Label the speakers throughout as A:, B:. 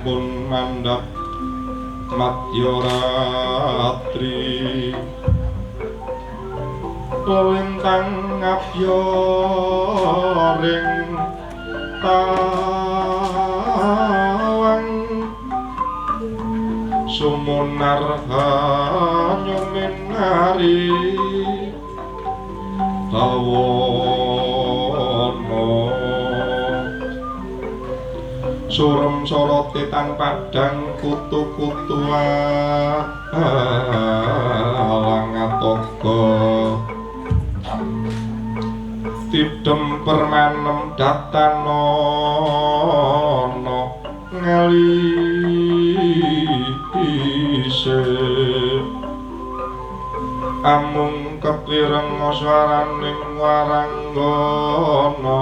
A: sampun mandhap madya ratri lintang ngabya ring tawang sumunar nyuminari tawana surem sorote tan padang kutu-kutu langatoga tidem permanem datanono ngalise amung kepireng swaraning waranggana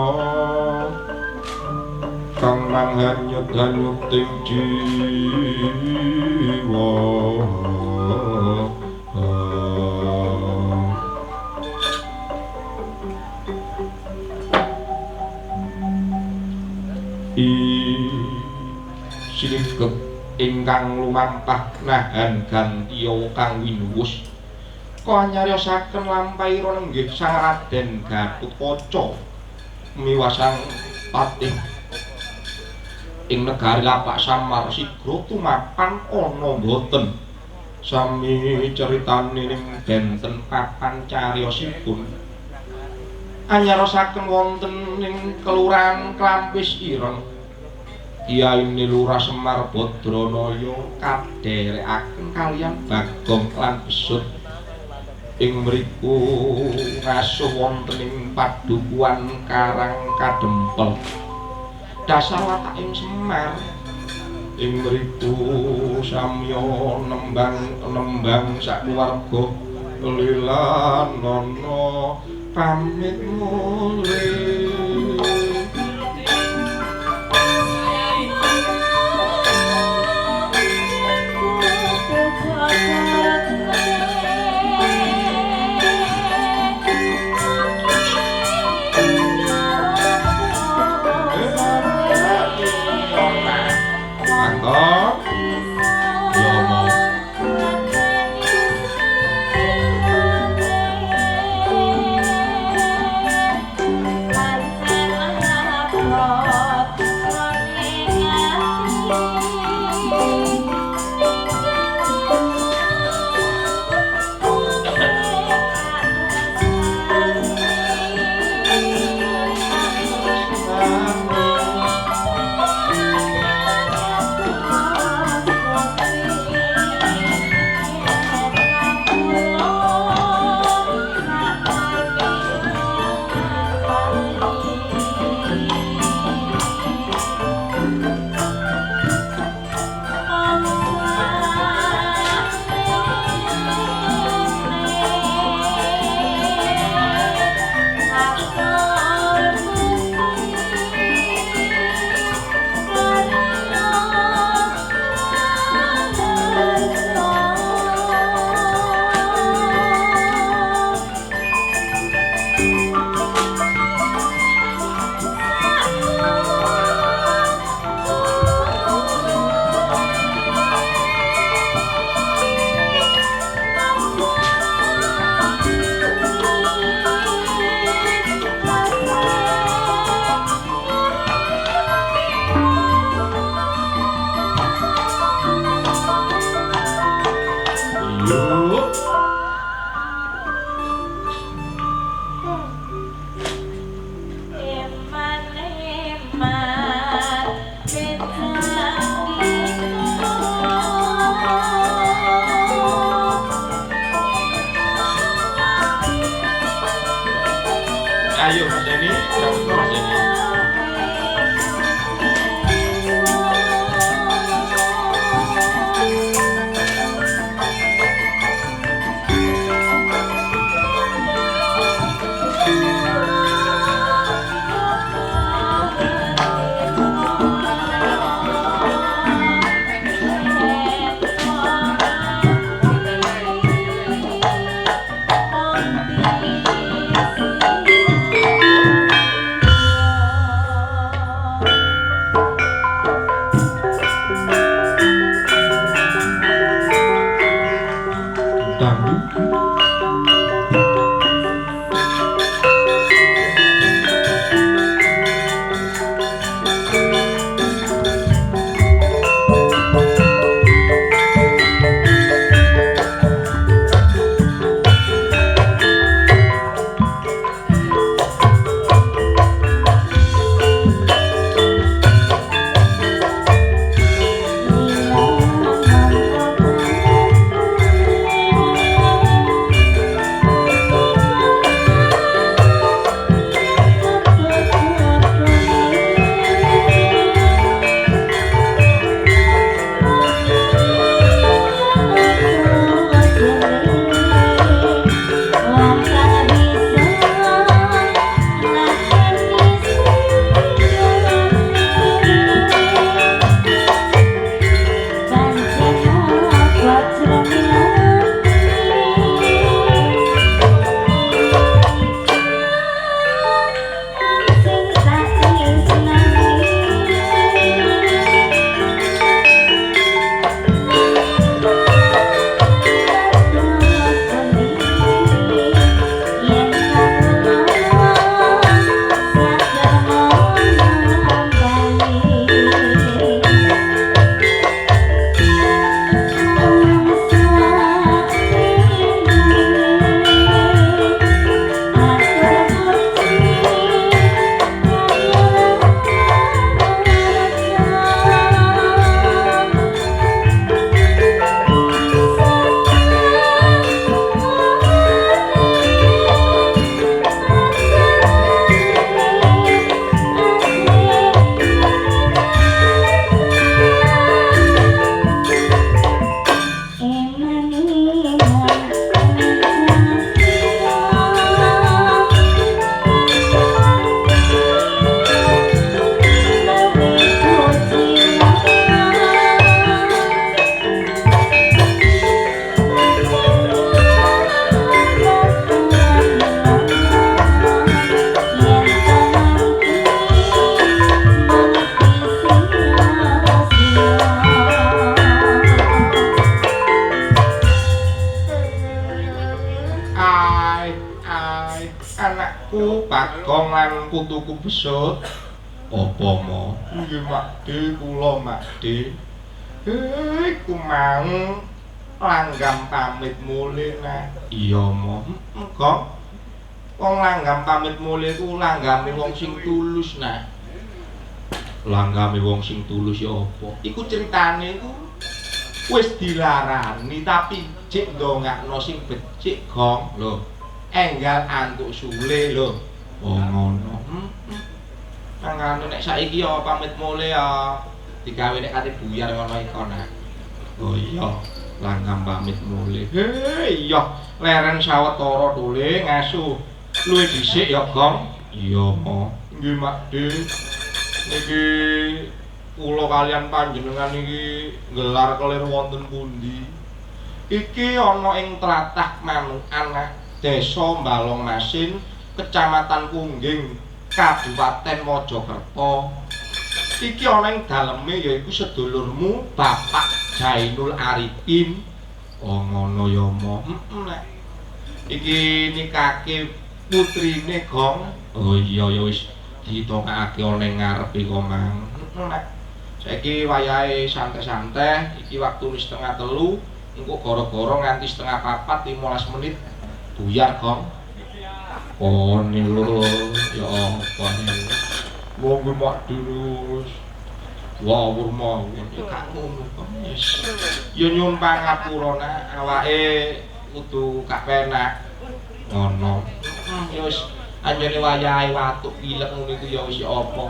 A: kang manghanyut-hanyuting jiwa sinigek ingkang lumampah nahan gantiya kang winuwus kanyariosaken lampahira nenggih Sang Raden Gatotkaca miwasang patih ing negari Lapak Samar Sigra tumapan ana boten sami critane ning benten papan cariyosipun anyarasaken wonten ing kelurahan Klampis Ireng Yaine Lurah Semar Badranaya kadherekaken kaliyan Bagong lan Besut ing mriku ngasuh wonten ing padukuhan Karang Kadempel dasar wataking Semar ing mriku samya nembang sakluwarga lilanana pamit mulih Ai, anakku Bagong lan putuku Besut. Apa mo? Nggih Makde, kula Makde. Iku mang langgam pamit mulih nak. Iya mo. Kok wong langgam pamit mulih ku langgame wong sing tulus nak. Langgame wong sing tulus ya apa? Iku ceritane iku wis dilarani tapi cek ndongakno sing becik Gong lho. Enggal antuk sule lho. Oh ngono. Mangane nek saiki ya pamit mulih ya digawe nek kate buyar ngono iku nak. Oh iya, langgam pamit mulih. Iya, leren sawetara dole ngasu. Luwih dhisik ya, Gong. Iya, Mo. Nggih, Makde. Niki kula kalian panjenengan iki gelar kelir wonten pundi? Iki ana ing tlatah Manukan, Desa Balongmasin, Kecamatan Pungging, Kabupaten Mojokerto. Iki ana ing daleme yaiku sedulurmu Bapak Jainul Arifin. Oh ngono ya, Mo. Iki nikake putrine Gong. Oh iya ya wis ditokake ana ning ngarepe kok Mang. Saiki wayahe santai-santai, iki waktune 2:30, engko gara-gara nganti 3:45 15 menit buyar Gong. Oh niku ya apa niku. Wong mak terus. Wawur mawon iki gak ngono kok. Ya nyuwun pangapura nak, awake kudu gak penak. Ngono. Ya wis anjene wayahe watuk pilek ngono iku ya wis apa.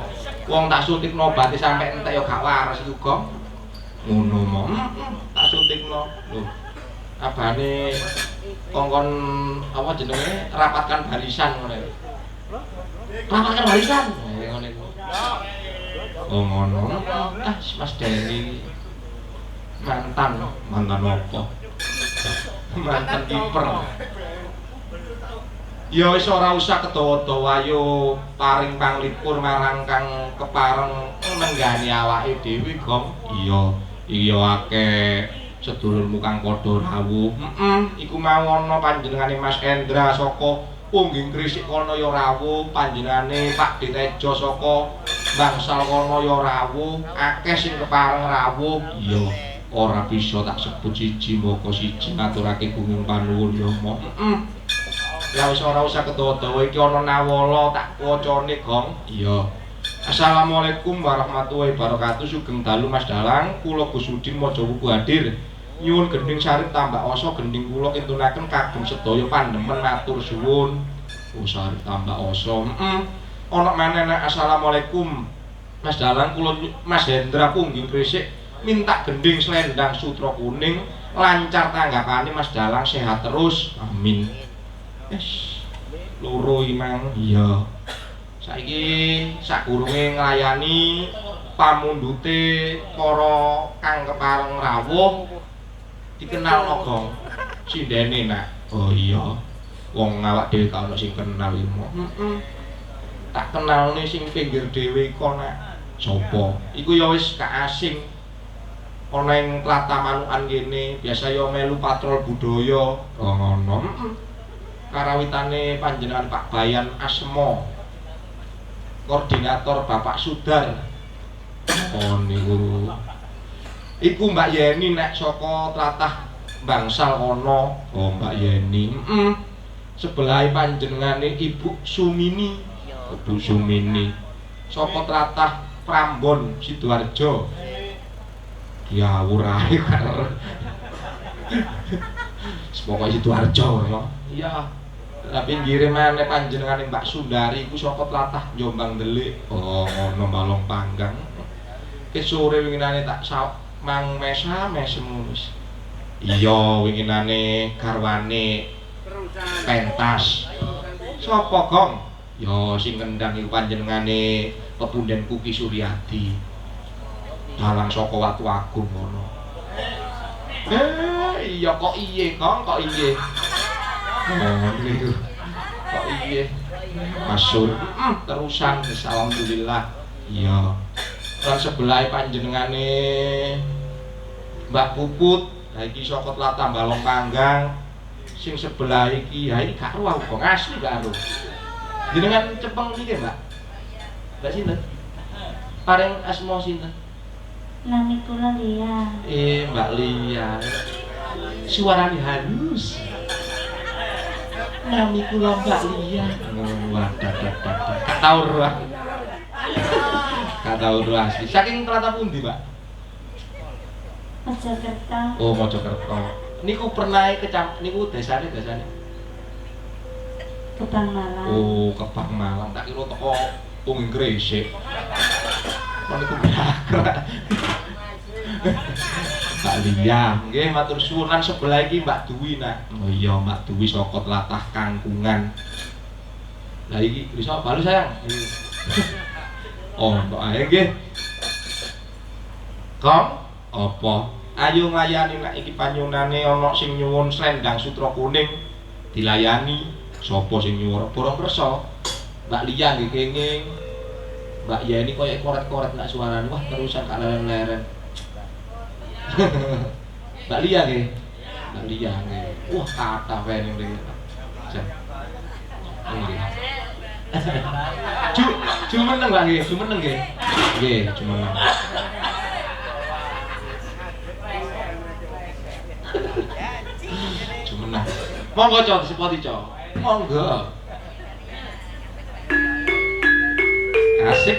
A: Wong tak suntikno obate sampe entek ya gak waras iku, Gong. Ngono mo. Tak suntikno. Lho. Abane kongkon apa jenenge rapatkan barisan ngono. Rapatkan barisan. Ngono iku. Oh ngono. Mas Deni mantan apa? Mantan kiper. Ya wis ora usah kedawa-dawa ayo paring panglipur marang kang kepareng nenggani awake dhewe, Gong. Iya, iya akeh sedulurmu kang padha rawuh. Iku mau ana panjenengane Mas Endra saka Pungging Krisik kono ya rawuh, panjenengane Pak Ditejo saka Bangsal kono ya rawuh, akeh sing kepareng rawuh. Iya, ora bisa tak sebut siji moko siji ngaturake gunging panuwun ya, Mo. Ya wis ora usah kedawa-dawa iki ana nawala tak wacane, Gong. Iya. Assalamualaikum warahmatullahi wabarakatuh. Sugeng dalu Mas Dalang, kula Gusudin Majawuku hadir. Nyuwun gending sarip tambak asa gending kula kintunaken kagem sedaya pandemen matur suwun. Oh sarip tambak asa. Ana maneh assalamualaikum Mas Dalang, kula Mas Hendra Pungging Krisik minta gending slendang sutra kuning lancar tanggapane Mas Dalang sehat terus. Amin. Loro imang. Iya. Saiki sakurunge nglayani pamundhute para kang kepareng rawuh dikenalno, Gong. Sindene nak. Oh iya. Wong awak dhewe gak ono sing kenal iki. Tak kenalne sing pinggir dhewe iku nak. Sopo? Iku ya wis gak asing. Ana ing tlatah Manukan kene, biasa ya melu patrol budaya. Oh ngono. Karawitane panjenengan Pak Bayan Asmo, koordinator Bapak Sudar. Oh niku iku Mbak Yeni nek saka tlatah Bangsal kono. Oh Mbak Yeni. Sebelahe panjenengane Ibu Sumini. Ibu Sumini saka tlatah Prambon Sidoarjo. Diawur ae karo. Semoga Sidoarjo no. Iya. Tapi pinggire meneh panjenengane Mbak Sundari iku saka tlatah Jombang Delik. Oh, ngono Balong Panggang. Ki sore winginane tak mang mesem wis. Iya, winginane garwane pentas. Sopo, Gong? Ya sing kendang iku panjenengane pepundhenku Ki Suryadi. Dalang saka Watu Agung ngono. Iya kok iye, Gong, kok iye. Oh niku. Kok iye. Masur. Terusan alhamdulillah. Iya. Lan sebelahe panjenengane Mbak Puput, ha iki saka tlatah Balong Panggang. sing sebelah iki ha iki gak ero kok asli gak ero jenengan cepeng niki Mbak Mbak sinten paring asma sinten
B: Nami kula Lia.
A: Mbak Lia suarane halus nami kula Mbak Lia wadah gak tau ero gak tau ero asli saking Tlatah pundi Mbak
B: Mojokerto.
A: oh Mojokerto niku pernah niku desane
B: Kebang Malang.
A: oh Kebang Malang tak kira teko wong Gresik kok niku berak Mbak Lia nggih matur suwun lan sebelah iki Mbak Dwi nak oh iya Mbak Dwi saka Tlatah Kangkungan lah iki bisa balu sayang oh mbok ae nggih Kong apa ayo nglayani nek iki panyunane ana sing nyuwun slendang sutra kuning dilayani sapa sing nyuwun borong kersa Mbak Lia nggih kenging Mbak Ya ini koyo koret-koret nak suarane wah terusan gak leren-leren Mbak Lia nggih Mbak Lia nggih wah kathah wae ning mriki jan nggih Jumeneng Mbak nggih jumeneng nggih nggih jumeneng jumeneng monggo Cok disepoti Cok monggo asik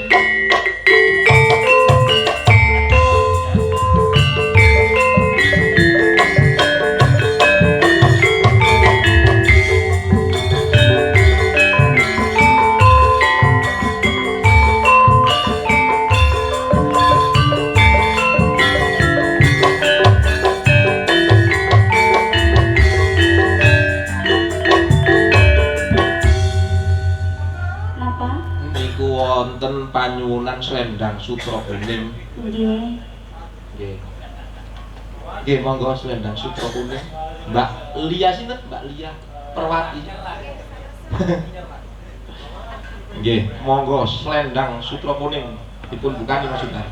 A: wonten panyuwunan slendang sutra kuning.
B: Nggih.
A: Nggih. Nggih monggo slendang sutra kuning. Mbak Lia sinten? Mbak Lia Perwati. Nggih, monggo slendang sutra kuning dipun bukani Mas Sundar.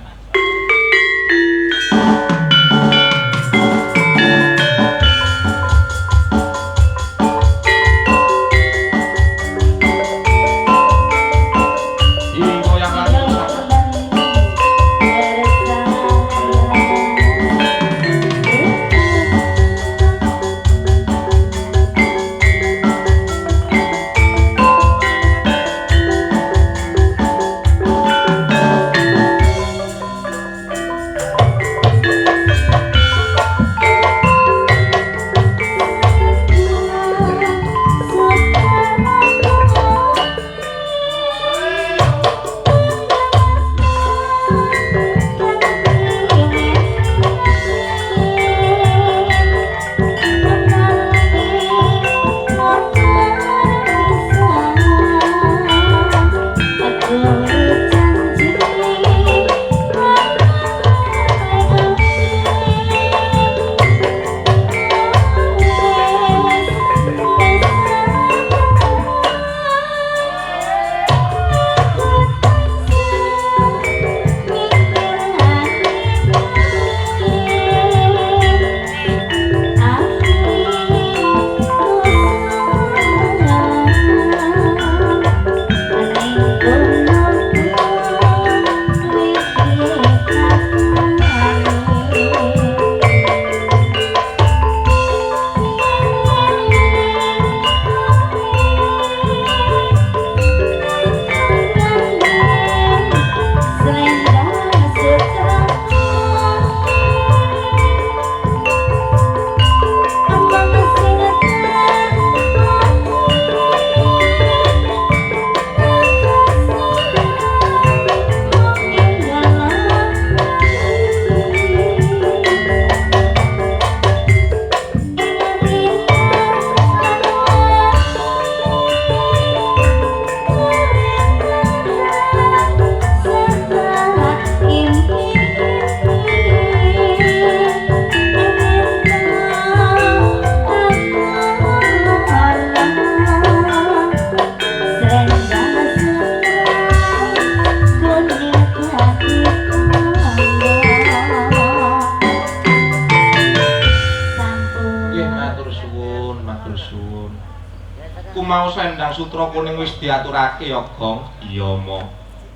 A: Kumau Slendang Sutra Kuning wis diaturake ya, Gong. Iya, Mo.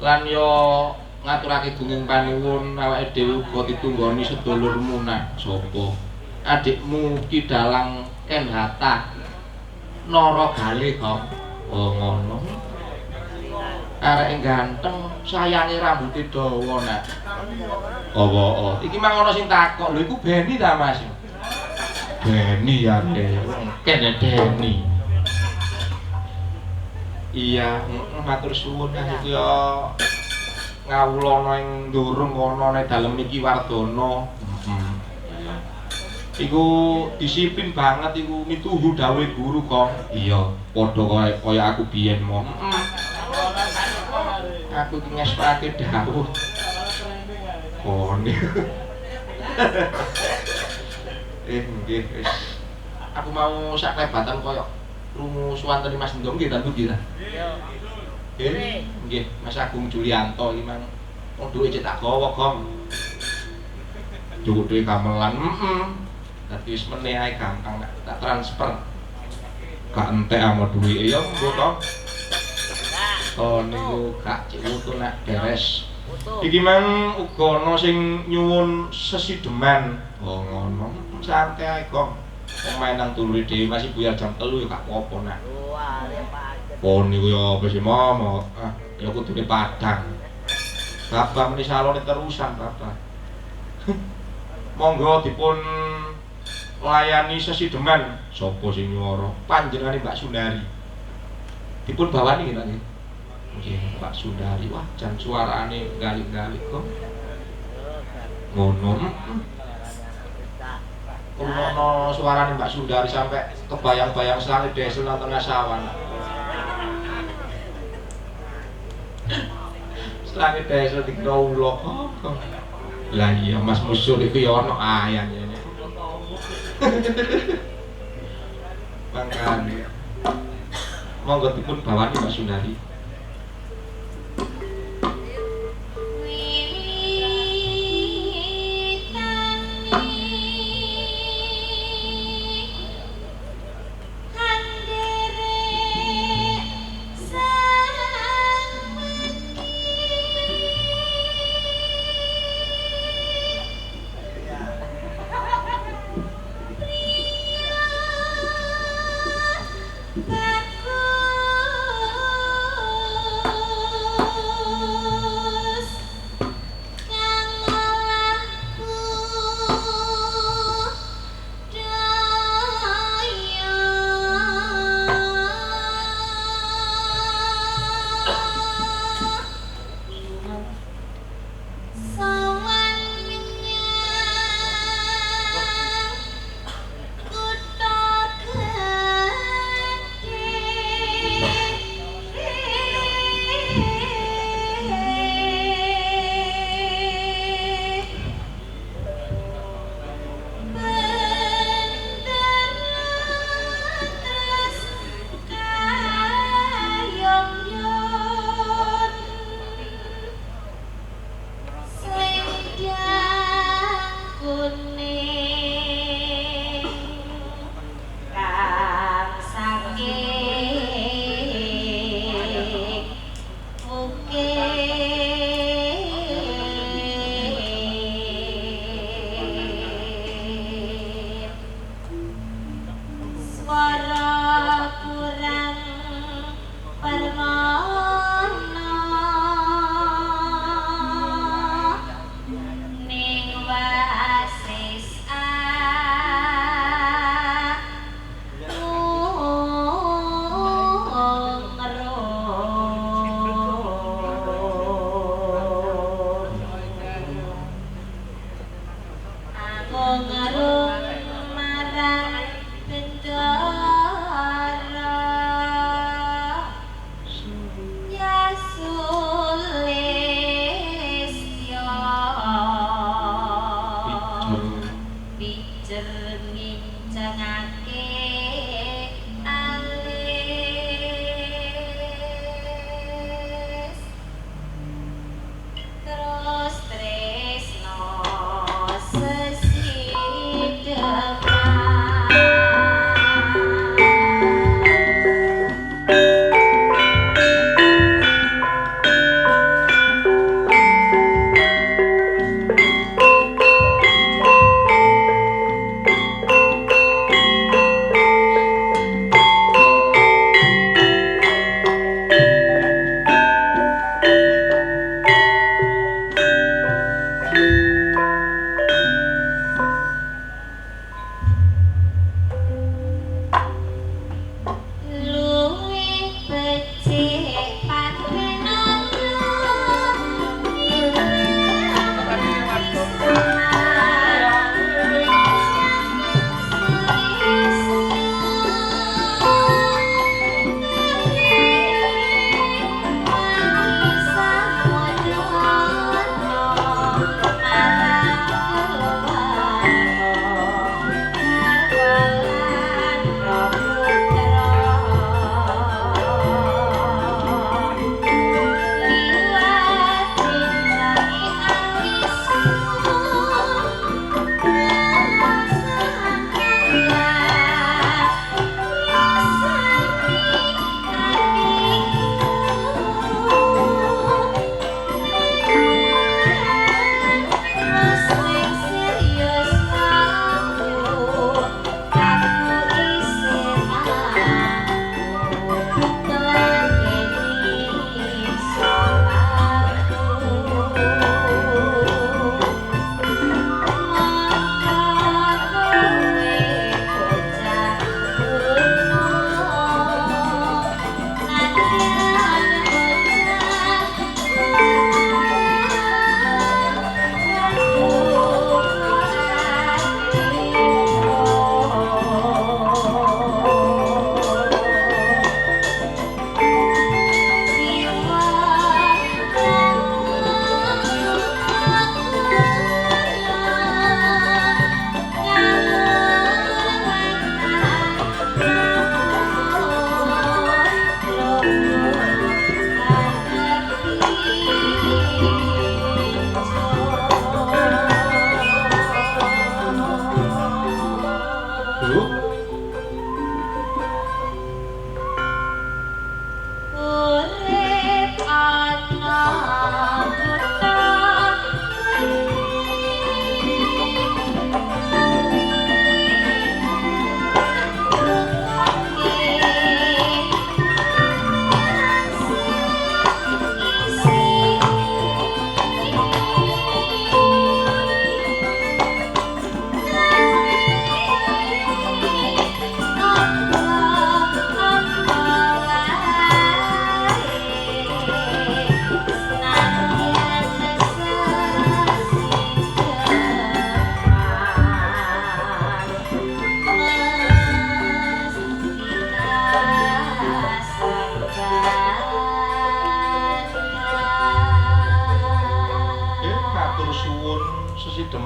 A: Lan ya ngaturake gunging panuwun awake dhewe uga ditunggoni sedulurmu nak sapa? Adikmu Ki Dalang Kenhata Naragale, Gong. Oh, ngono. Arek ganteng, sayange rambute dawa nak. Apa? Iki mang ana sing takok, lho iku Beni ta, Mas? Beni ya, kene Beni. Iya, matur suwun iku ya ngawulana ing ndurung kono nek dalem iki Wardana. Iku disiplin banget iku mituhu dawuh guru, Kong. Iya, padha kaya aku biyen mo. Aku ki ngespake dawuh. Kone. Nggih wis. Aku mau sak lebatan kaya krungu suwantene Mas Ndong nggih tentu nggih ta. Nggih, Mas Agung Julianto iki mang duwe cetak gawa, Gong. Cukup duwe gamelan. Dadi wis meneh ae gampang tak transfer. Gak entek ama duwike ya engko to. Oh niku gak cek wutu nek beres. Iki mang uga ana sing nyuwun sesideman. Oh ngono. Santai ae, Gong. Pemain nang tulure dhewe masih buyar jam 3 ya gak apa-apa nak. Oh niku ya apa sih Mama? Ya kudune padang. Bapak meni salone terusan, Bapak. Monggo dipun layani sesideman. Sapa sing nyuwara? Panjenengane Mbak Sundari. Dipun bawani nggih, Pak nggih. Nggih, Mbak Sundari. Wah, jan suarane gali-gali kok. Ngono. Ono suarane Mbak Sundari sampai kebayang-bayang selane desa nang tengah sawan. Selane desa dikira ulo kok. Lah iya Mas Musul iku ya ono ayane. Mangkane. Monggo dipun bawani Mbak Sundari.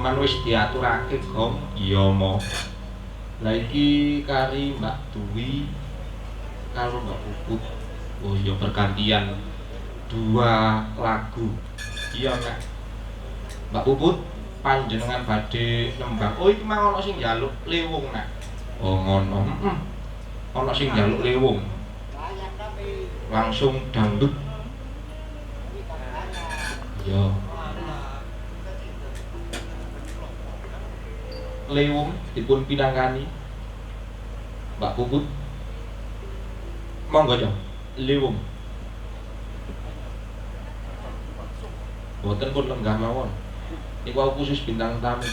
A: teman wis diaturake, Gong. Iya, Mo. Lah iki kari Mbak Dwi karo Mbak Puput. Oh iya bergantian 2 lagu. Iya, Nek. Mbak Puput panjenengan badhe nembang. Oh iki mau ana sing njaluk lewung, Nek. Oh ngono. Heeh. Ana sing njaluk lewung. Langsung dangdut. Iya. Lewung dipun pinangkani Mbak Puput. Monggo ya, lewung. Boten pun lenggah mawon. Niku khusus bintang tamu.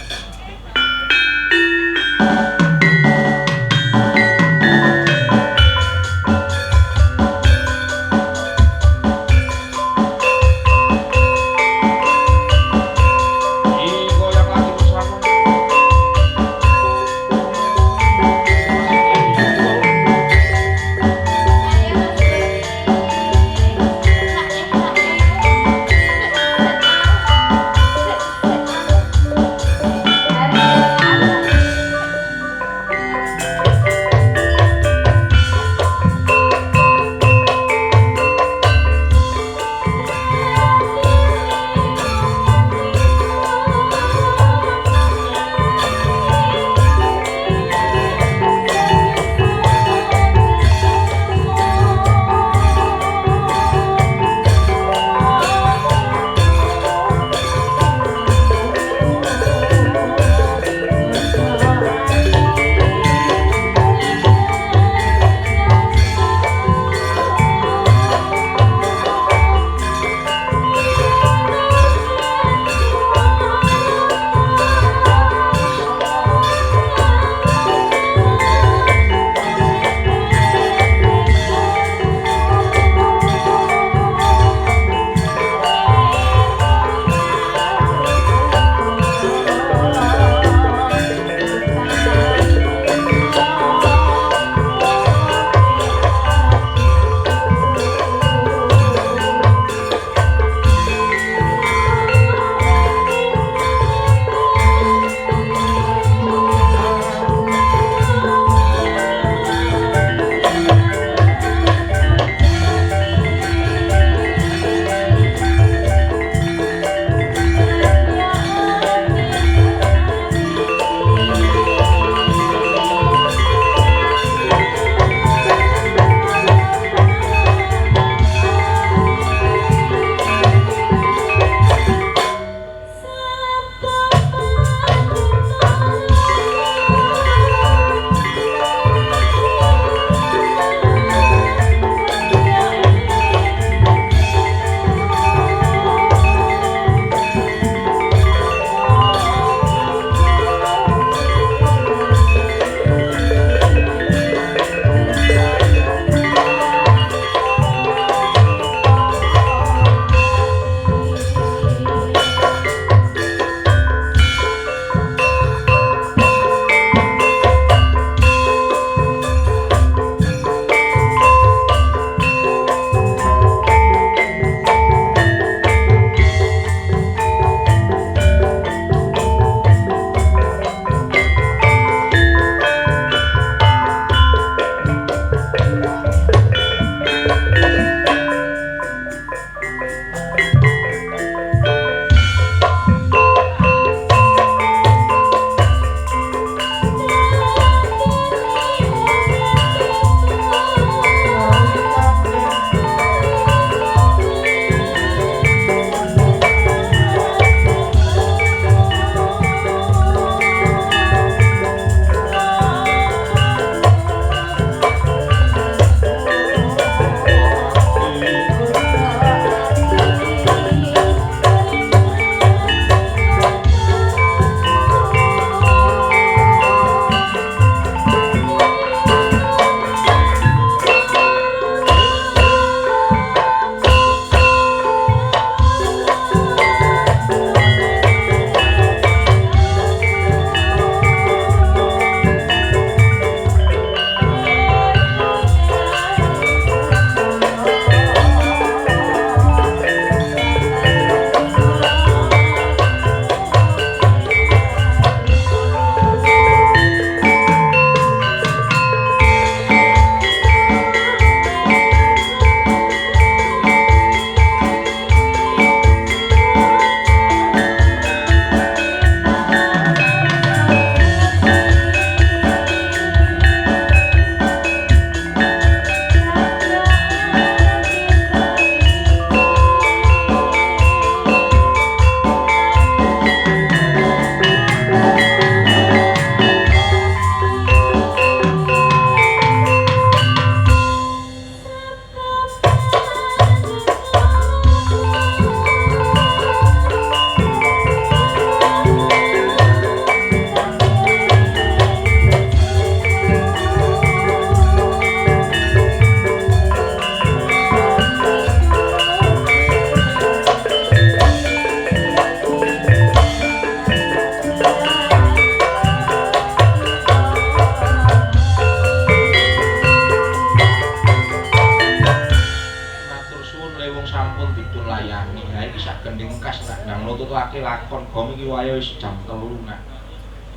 A: sampun dipun layani. Ha iki sak gending kas nak nang nututake lakon Gong iki wayahe wis jam 3 nak.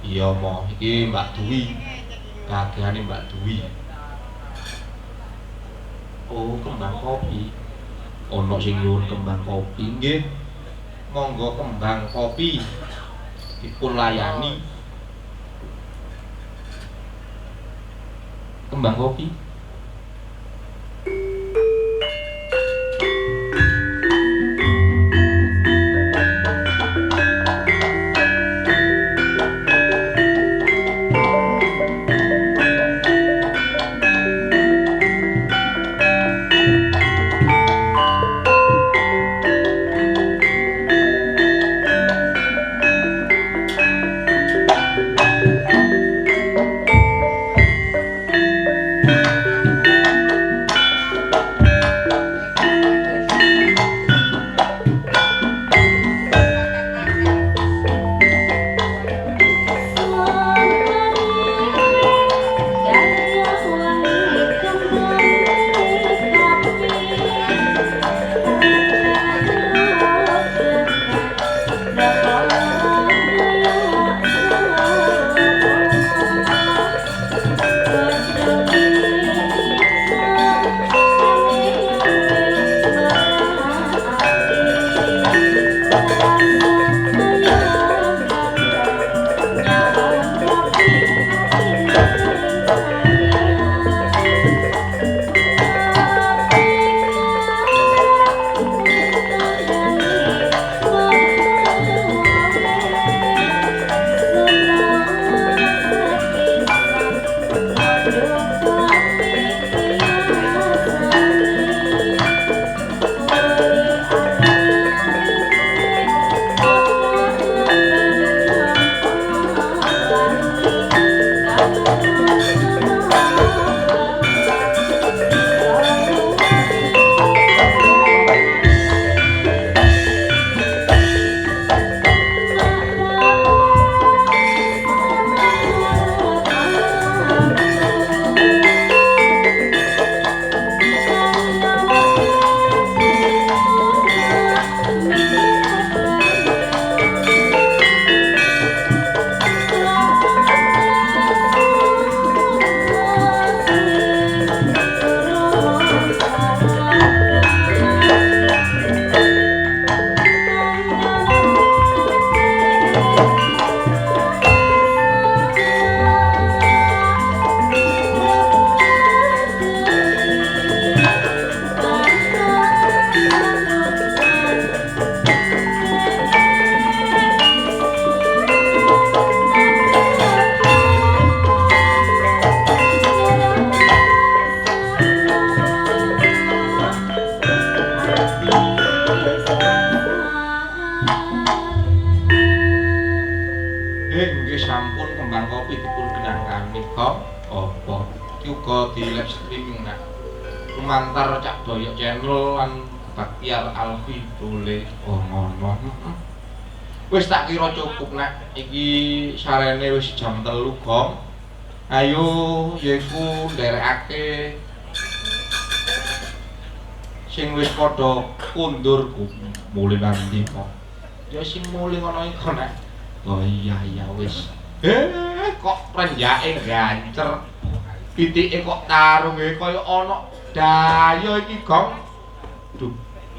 A: Iya mo, iki Mbak Dwi. Kagiane Mbak Dwi. Oh, kembang kopi. Ono sing nyuwun kembang kopi nggih. Monggo kembang kopi dipun layani. Kembang kopi. Di live streaming nak lumantar Cak Doyok channel lan Baktiar Alfi boleh ngono. Wis tak kira cukup nak iki sarene wis jam 3 Gong. Ayo yaiku nderekake sing wis padha kundur mulih nanti kok. Ya sing mulih ngono iku nak. Oh iya wis. Kok renjake gancer. Pitike kok tarunge kaya ana daya iki Gong. Duh,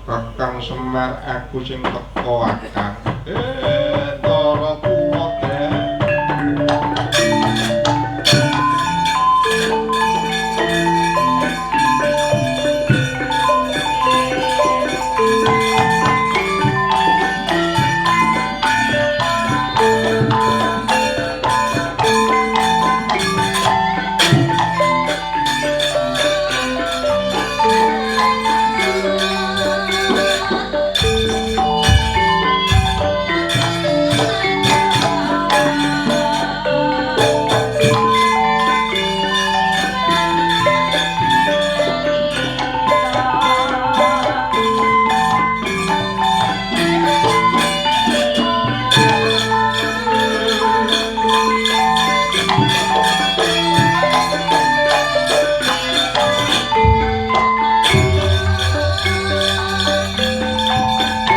A: Kakang Semar aku sing teko akang. Ndara